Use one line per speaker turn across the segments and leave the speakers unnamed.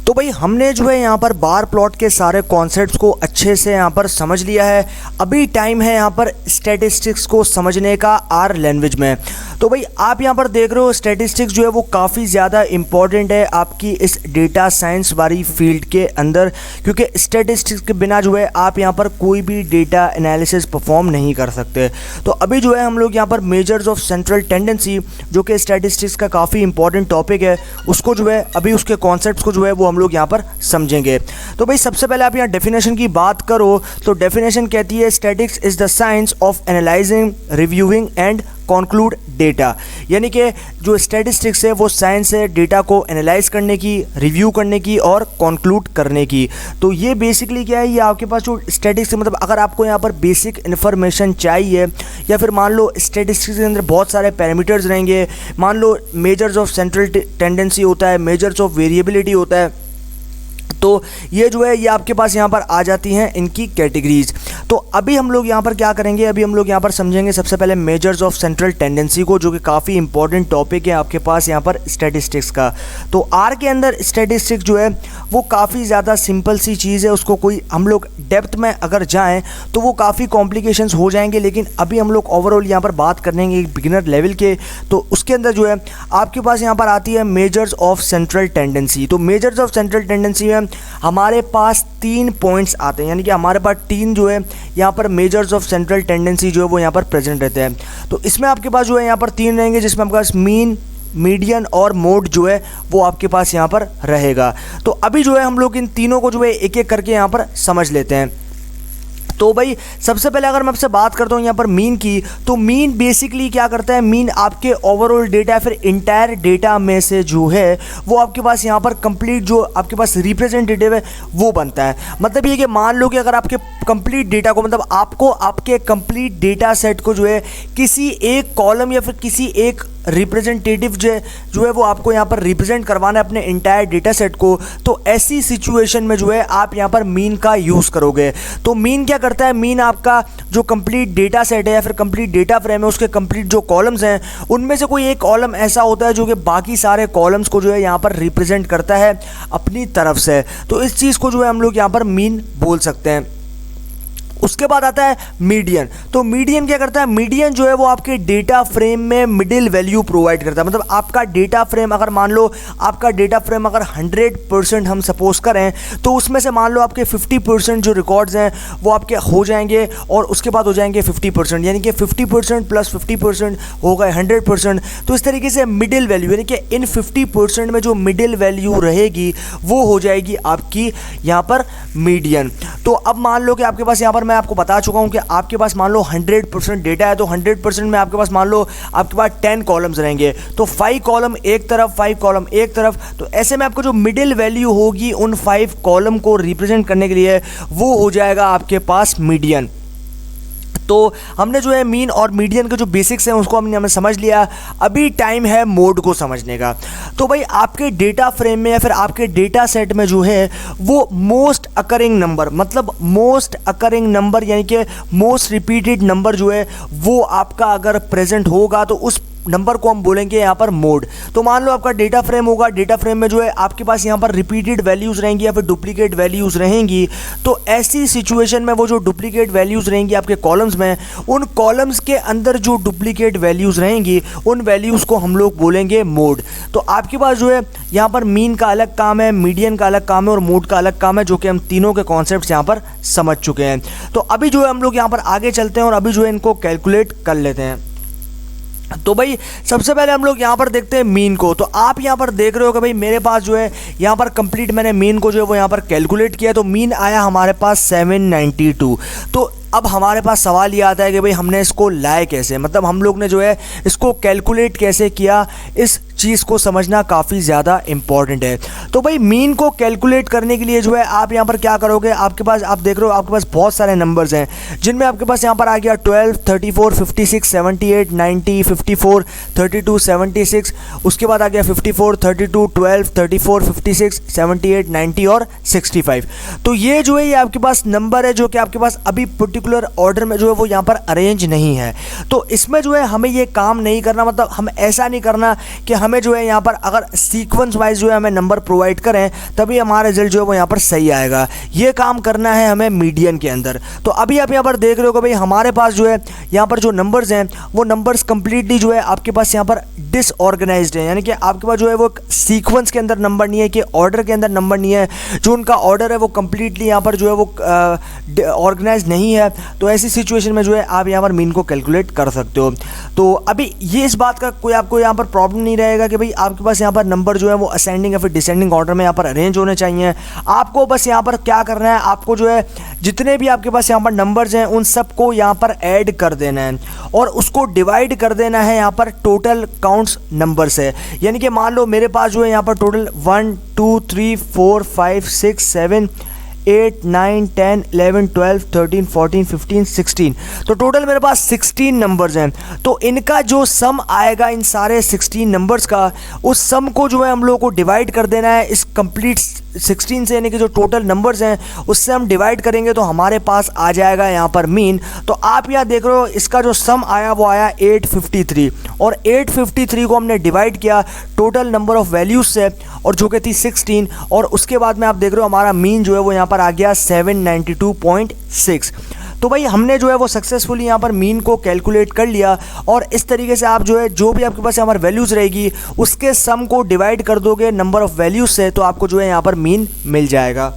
तो भाई हमने जो है यहाँ पर बार प्लॉट के सारे कॉन्सेप्ट्स को अच्छे से यहाँ पर समझ लिया है। अभी टाइम है यहाँ पर स्टैटिस्टिक्स को समझने का आर लैंग्वेज में। तो भाई आप यहाँ पर देख रहे हो स्टैटिस्टिक्स जो है वो काफ़ी ज़्यादा इंपॉर्टेंट है आपकी इस डेटा साइंस वाली फील्ड के अंदर, क्योंकि स्टैटिस्टिक्स के बिना जो है आप यहाँ पर कोई भी डेटा एनालिसिस परफॉर्म नहीं कर सकते। तो अभी जो है हम लोग यहाँ पर मेजर्स ऑफ सेंट्रल टेंडेंसी, जो कि स्टैटिस्टिक्स का काफ़ी इंपॉर्टेंट टॉपिक है, उसको जो है अभी उसके कॉन्सेप्ट्स को जो है वो हम लोग यहाँ पर समझेंगे। तो भाई सबसे पहले आप यहाँ डेफिनेशन की बात करो तो डेफिनेशन कहती है statics is the science of analysing, reviewing and conclude data. यानी कि जो स्टैटिस्टिक्स है वो साइंस है डेटा को एनालाइज करने की, रिव्यू करने की और कॉन्क्लूड करने की। तो ये बेसिकली क्या है, ये आपके पास जो स्टैटिस्टिक्स मतलब अगर आपको यहाँ पर बेसिक इन्फॉर्मेशन चाहिए, या फिर मान लो स्टैटिस्टिक्स के अंदर बहुत सारे पैरामीटर्स रहेंगे, मान लो मेजर्स ऑफ सेंट्रल टेंडेंसी होता है, मेजर्स ऑफ वेरिएबिलिटी होता है, तो ये जो है ये आपके पास यहाँ पर आ जाती हैं इनकी कैटेगरीज। तो अभी हम लोग यहाँ पर क्या करेंगे, अभी हम लोग यहाँ पर समझेंगे सबसे पहले मेजर्स ऑफ सेंट्रल टेंडेंसी को, जो कि काफ़ी इंपॉर्टेंट टॉपिक है आपके पास यहाँ पर स्टैटिस्टिक्स का। तो आर के अंदर स्टैटिस्टिक्स जो है वो काफ़ी ज़्यादा सिंपल सी चीज़ है, उसको कोई हम लोग डेप्थ में अगर जाएँ तो वो काफ़ी कॉम्प्लिकेशंस हो जाएंगे, लेकिन अभी हम लोग ओवरऑल यहाँ पर बात करेंगे एक बिगिनर लेवल के। तो उसके अंदर जो है आपके पास यहाँ पर आती है मेजर्स ऑफ सेंट्रल टेंडेंसी। तो मेजर्स ऑफ सेंट्रल टेंडेंसी में हमारे पास 3 पॉइंट्स आते हैं, यानी कि हमारे पास 3 जो है यहाँ पर मेजर्स ऑफ सेंट्रल टेंडेंसी जो है वो यहाँ पर प्रेजेंट रहते हैं। तो इसमें आपके पास जो है यहाँ पर 3 रहेंगे, जिसमें आपके पास मीन, मीडियन और मोड जो है वो आपके पास यहाँ पर रहेगा। तो अभी जो है हम लोग इन तीनों को जो है एक एक करके यहाँ पर समझ लेते हैं। तो भाई सबसे पहले अगर मैं आपसे बात करता हूँ यहाँ पर मीन की, तो मीन बेसिकली क्या करता है, मीन आपके ओवरऑल डेटा या फिर इंटायर डेटा में से जो है वो आपके पास यहाँ पर कंप्लीट जो आपके पास रिप्रेजेंटेटिव है वो बनता है। मतलब ये कि मान लो कि अगर आपके कंप्लीट डेटा को, मतलब आपको आपके कंप्लीट डेटा सेट को जो है किसी एक कॉलम या फिर किसी एक रिप्रेजेंटेटिव जो है वो आपको यहाँ पर रिप्रेजेंट करवाना है अपने इंटायर डेटा सेट को, तो ऐसी सिचुएशन में जो है आप यहाँ पर मीन का यूज़ करोगे। तो मीन क्या करता है, मीन आपका जो कंप्लीट डेटा सेट है या फिर कंप्लीट डेटा फ्रेम है, उसके कंप्लीट जो कॉलम्स हैं उनमें से कोई एक कॉलम ऐसा होता है जो कि बाकी सारे कॉलम्स को जो है यहाँ पर रिप्रेजेंट करता है अपनी तरफ से। तो इस चीज़ को जो है हम लोग यहाँ पर मीन बोल सकते हैं। उसके बाद आता है मीडियन। तो मीडियन क्या करता है, मीडियन जो है वो आपके डेटा फ्रेम में मिडिल वैल्यू प्रोवाइड करता है। मतलब आपका डेटा फ्रेम अगर मान लो आपका डेटा फ्रेम अगर 100% हम सपोज करें, तो उसमें से मान लो आपके 50% जो रिकॉर्ड्स हैं वो आपके हो जाएंगे और उसके बाद हो जाएंगे 50%, यानी कि 50% प्लस 50% हो गए 100%। तो इस तरीके से मिडिल वैल्यू, यानी कि इन 50% में जो मिडिल वैल्यू रहेगी वो हो जाएगी आपकी यहाँ पर मीडियन। तो अब मान लो कि आपके पास यहाँ पर मैं आपको बता चुका हूं कि आपके पास मान लो 100% डेटा है, तो 100% में आपके पास मान लो आपके पास 10 कॉलम्स रहेंगे, तो 5 कॉलम एक तरफ, 5 कॉलम एक तरफ। तो ऐसे में आपको जो मिडिल वैल्यू होगी उन 5 कॉलम को रिप्रेजेंट करने के लिए वो हो जाएगा आपके पास मीडियन। तो हमने जो है मीन और मीडियन के जो बेसिक्स हैं उसको हमने समझ लिया। अभी टाइम है मोड को समझने का। तो भाई आपके डेटा फ्रेम में या फिर आपके डेटा सेट में जो है वो मोस्ट अकरिंग नंबर, मतलब मोस्ट अकरिंग नंबर यानी कि मोस्ट रिपीटेड नंबर जो है वो आपका अगर प्रेजेंट होगा तो उस नंबर को हम बोलेंगे यहाँ पर मोड। तो मान लो आपका डेटा फ्रेम होगा, डेटा फ्रेम में जो है आपके पास यहाँ पर रिपीटेड वैल्यूज़ रहेंगी या फिर डुप्लीकेट वैल्यूज़ रहेंगी। तो ऐसी सिचुएशन में वो जो डुप्लीकेट वैल्यूज़ रहेंगी आपके कॉलम्स में, उन कॉलम्स के अंदर जो डुप्लीकेट वैल्यूज़ रहेंगी उन वैल्यूज़ को हम लोग बोलेंगे मोड। तो आपके पास जो है यहाँ पर मीन का अलग काम है, मीडियन का अलग काम है और मोड का अलग काम है, जो कि हम तीनों के कॉन्सेप्ट्स यहाँ पर समझ चुके हैं। तो अभी जो है हम लोग यहाँ पर आगे चलते हैं और अभी जो है इनको कैलकुलेट कर लेते हैं। तो भाई सबसे पहले हम लोग यहाँ पर देखते हैं मीन को। तो आप यहाँ पर देख रहे हो कि भाई मेरे पास जो है यहाँ पर कंप्लीट मैंने मीन को जो है वो यहाँ पर कैलकुलेट किया, तो मीन आया हमारे पास 792। तो अब हमारे पास सवाल ये आता है कि भाई हमने इसको लाए कैसे, मतलब हम लोग ने जो है इसको कैलकुलेट कैसे किया, इस चीज़ को समझना काफ़ी ज़्यादा इंपॉर्टेंट है। तो भाई मीन को कैलकुलेट करने के लिए जो है आप यहाँ पर क्या करोगे, आपके पास आप देख रहे हो आपके पास बहुत सारे नंबर्स हैं, जिनमें आपके पास यहाँ पर आ गया 12, 34, 56, 78, 90, 54, 32, 76, उसके बाद आ गया 54, 32, 12, 34, 56, 78, 90 और 65। तो ये जो है ये आपके पास नंबर है जो कि आपके पास अभी पर्टिकुलर ऑर्डर में जो है वो यहाँ पर अरेंज नहीं है। तो इसमें जो है हमें ये काम नहीं करना, मतलब हम ऐसा नहीं करना कि हमें हमें जो है यहाँ पर अगर सीक्वेंस वाइज जो है हमें नंबर प्रोवाइड करें तभी हमारा रिजल्ट जो है वो यहाँ पर सही आएगा। ये काम करना है हमें मीडियन के अंदर। तो अभी आप यहाँ पर देख रहे हो कि भाई हमारे पास जो है यहाँ पर जो नंबर्स हैं वो नंबर्स कंप्लीटली जो है आपके पास यहाँ पर डिसऑर्गेनाइज्ड है, यानी कि आपके पास जो है वो सीक्वेंस के अंदर नंबर नहीं है कि ऑर्डर के अंदर नंबर नहीं है। जो उनका ऑर्डर है वो कंप्लीटली यहाँ पर जो है वो ऑर्गेनाइज नहीं है। तो ऐसी सिचुएशन में जो है आप यहाँ पर मीन को कैलकुलेट कर सकते हो। तो अभी ये इस बात का कोई आपको यहाँ पर प्रॉब्लम नहीं रहेगा कि भाई आपके पास यहाँ पर नंबर जो है वो असेंडिंग या फिर डिसेंडिंग ऑर्डर में यहाँ पर अरेंज होने चाहिए। आपको बस यहाँ पर क्या करना है, आपको जो है जितने भी आपके पास यहाँ पर नंबर्स हैं उन सबको यहाँ पर ऐड कर देना है और उसको डिवाइड कर देना है यहाँ पर टोटल काउंट्स नंबर से। यानी कि मान लो मेरे पास जो है यहाँ पर टोटल 1 2 3 4 5 6 7 8 9 10 11 12 13 14 15 16, तो टोटल मेरे पास 16 नंबर्स हैं। तो इनका जो सम आएगा इन सारे 16 नंबर्स का, उस सम को जो है हम लोगों को डिवाइड कर देना है इस कंप्लीट 16 से, यानी कि जो टोटल नंबर्स हैं उससे हम डिवाइड करेंगे तो हमारे पास आ जाएगा यहाँ पर मीन। तो आप यहाँ देख रहे हो इसका जो सम आया वो आया 853 और 853 को हमने डिवाइड किया टोटल नंबर ऑफ वैल्यूज से और जो कि थी 16, और उसके बाद में आप देख रहे हो हमारा मीन जो है वो यहाँ पर आ गया 792.6। तो भाई हमने जो है वो सक्सेसफुली यहाँ पर मीन को कैलकुलेट कर लिया और इस तरीके से आप जो है जो भी आपके पास यहाँ पर वैल्यूज़ रहेगी उसके सम को डिवाइड कर दोगे नंबर ऑफ वैल्यूज से, तो आपको जो है यहाँ पर मीन मिल जाएगा।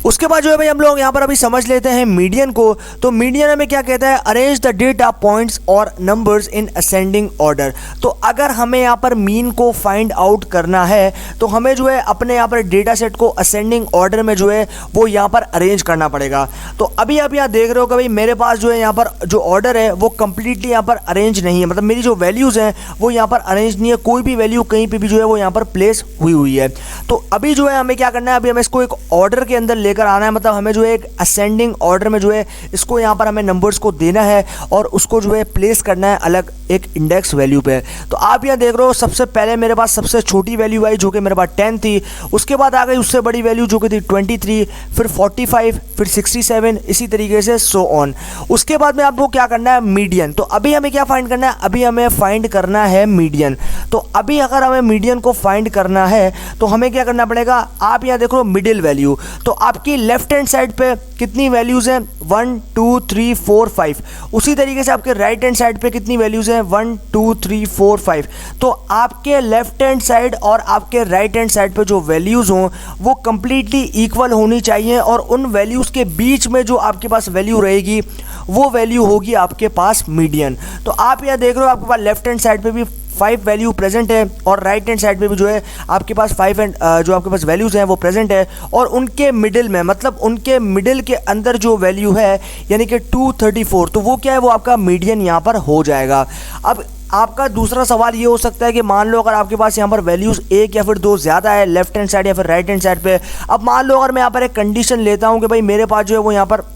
उसके बाद जो है भाई हम लोग यहाँ पर अभी समझ लेते हैं मीडियन को। तो मीडियन हमें क्या कहता है, अरेंज द डेटा पॉइंट्स और नंबर्स इन असेंडिंग ऑर्डर। तो अगर हमें यहाँ पर मीन को फाइंड आउट करना है तो हमें जो है अपने यहाँ पर डेटा सेट को असेंडिंग ऑर्डर में जो है वो यहाँ पर अरेंज करना पड़ेगा। तो अभी आप यहाँ देख रहे हो कि भाई मेरे पास जो है यहाँ पर जो ऑर्डर है वो कंप्लीटली यहाँ पर अरेंज नहीं है, मतलब मेरी जो वैल्यूज़ हैं वो यहाँ पर अरेंज नहीं है, कोई भी वैल्यू कहीं पर भी जो है वो यहाँ पर प्लेस हुई है। तो अभी जो है हमें क्या करना है, अभी हमें इसको एक ऑर्डर के अंदर लेकर आना है, मतलब हमें जो है एक असेंडिंग ऑर्डर में जो है इसको यहाँ पर हमें नंबर्स को देना है और उसको जो है प्लेस करना है अलग एक इंडेक्स वैल्यू पे। तो आप यहाँ देख रहे हो सबसे पहले मेरे पास सबसे छोटी वैल्यू आई जो कि मेरे पास 10 थी, उसके बाद आ गई उससे बड़ी वैल्यू जो कि थी 23, फिर 45, फिर 67, इसी तरीके से सो ऑन। उसके बाद में आपको क्या करना है, मीडियन। तो अभी हमें क्या फाइंड करना है, अभी हमें फाइंड करना है मीडियन। तो अभी अगर हमें मीडियन को फाइंड करना है तो हमें क्या करना पड़ेगा, आप यहाँ देखो मिडिल वैल्यू। तो आपकी लेफ्ट हैंड साइड पे कितनी वैल्यूज हैं, 1 2 3 4 5। उसी तरीके से आपके राइट हैंड साइड पे कितनी वैल्यूज हैं, 1 2 3 4 5। तो आपके लेफ्ट हैंड साइड और आपके राइट हैंड साइड पे जो वैल्यूज हों वो कंप्लीटली इक्वल होनी चाहिए और उन वैल्यूज के बीच में जो आपके पास वैल्यू रहेगी वो वैल्यू होगी आपके पास मीडियन। तो आप यहाँ देख रहे हो आपके पास लेफ्ट हैंड साइड पे भी 5 वैल्यू प्रेजेंट है और राइट हैंड साइड पे भी जो है आपके पास 5 एंड जो आपके पास वैल्यूज़ हैं वो प्रेजेंट है, और उनके मिडिल में, मतलब उनके मिडिल के अंदर जो वैल्यू है यानी कि 234, तो वो क्या है, वो आपका मीडियन यहाँ पर हो जाएगा। अब आपका दूसरा सवाल ये हो सकता है कि मान लो अगर आपके पास यहाँ पर वैल्यूज़ 1 या फिर 2 ज़्यादा है लेफ्ट हैंड साइड या फिर राइट हैंड साइड पे। अब मान लो अगर मैं यहाँ पर एक कंडीशन लेता हूँ कि भाई मेरे पास जो है वो यहाँ पर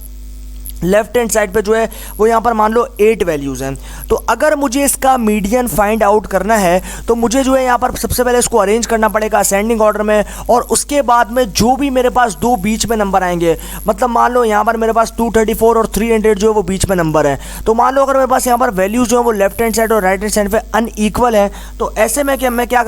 लेफ्ट हैंड साइड पे जो है वो यहाँ पर मान लो 8 वैल्यूज़ हैं। तो अगर मुझे इसका मीडियन फाइंड आउट करना है तो मुझे जो है यहाँ पर सबसे पहले इसको अरेंज करना पड़ेगा असेंडिंग ऑर्डर में, और उसके बाद में जो भी मेरे पास दो बीच में नंबर आएंगे, मतलब मान लो यहाँ पर मेरे पास 234 और 300 जो है वो बीच में नंबर है। तो मान लो अगर मेरे पास यहाँ पर वैल्यूज़ जो है वो लेफ्ट हैंड साइड और राइट हैंड साइड पर अनईक्वल है, तो ऐसे में मैं क्या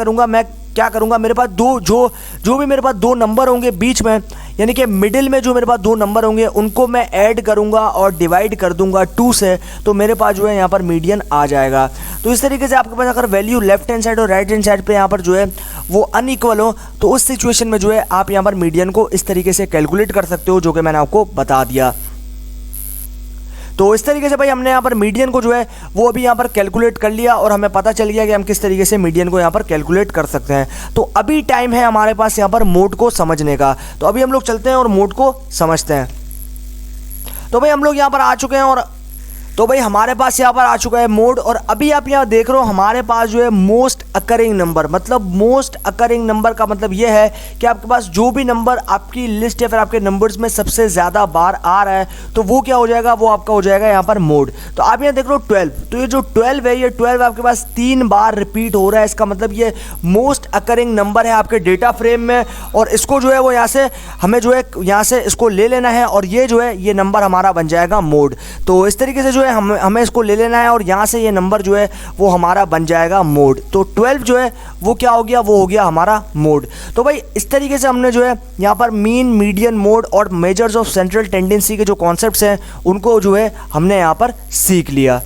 करूँगा, मेरे पास जो भी मेरे पास दो नंबर होंगे बीच में, यानी कि मिडिल में जो मेरे पास दो नंबर होंगे उनको मैं ऐड करूँगा और डिवाइड कर दूंगा 2 से, तो मेरे पास जो है यहाँ पर मीडियन आ जाएगा। तो इस तरीके से आपके पास अगर वैल्यू लेफ्ट हैंड साइड और राइट हैंड साइड पे यहाँ पर जो है वो अनइक्वल हो तो उस सिचुएशन में जो है आप यहाँ पर मीडियन को इस तरीके से कैलकुलेट कर सकते हो, जो कि मैंने आपको बता दिया। तो इस तरीके से भाई हमने यहाँ पर मीडियन को जो है वो अभी यहाँ पर कैलकुलेट कर लिया और हमें पता चल गया कि हम किस तरीके से मीडियन को यहाँ पर कैलकुलेट कर सकते हैं। तो अभी टाइम है हमारे पास यहाँ पर मोड को समझने का। तो अभी हम लोग चलते हैं और मोड को समझते हैं। तो भाई हम लोग यहाँ पर आ चुके हैं हमारे पास यहाँ पर आ चुका है मोड, और अभी आप यहाँ देख रहे हो हमारे पास जो है मोस्ट अकरिंग नंबर, मतलब मोस्ट अकरिंग नंबर का मतलब ये है कि आपके पास जो भी नंबर आपकी लिस्ट या फिर आपके नंबर्स में सबसे ज़्यादा बार आ रहा है तो वो क्या हो जाएगा, वो आपका हो जाएगा यहाँ पर मोड। तो आप यहाँ देख रहे हो 12, तो ये जो 12 है, ये 12 आपके पास 3 बार रिपीट हो रहा है, इसका मतलब ये मोस्ट अकरिंग नंबर है आपके डेटा फ्रेम में। और इसको जो है वो यहाँ से हमें जो है यहाँ से इसको ले लेना है और ये जो है ये नंबर हमारा बन जाएगा मोड। तो इस तरीके से जो है हमें इसको ले लेना है और यहाँ से ये नंबर जो है वो हमारा बन जाएगा मोड। तो 12 जो है वो क्या हो गया, वो हो गया हमारा मोड। तो भाई इस तरीके से हमने जो है यहाँ पर मीन, मीडियन, मोड और मेजर्स ऑफ सेंट्रल टेंडेंसी के जो कॉन्सेप्ट्स हैं उनको जो है हमने यहाँ पर सीख लिया।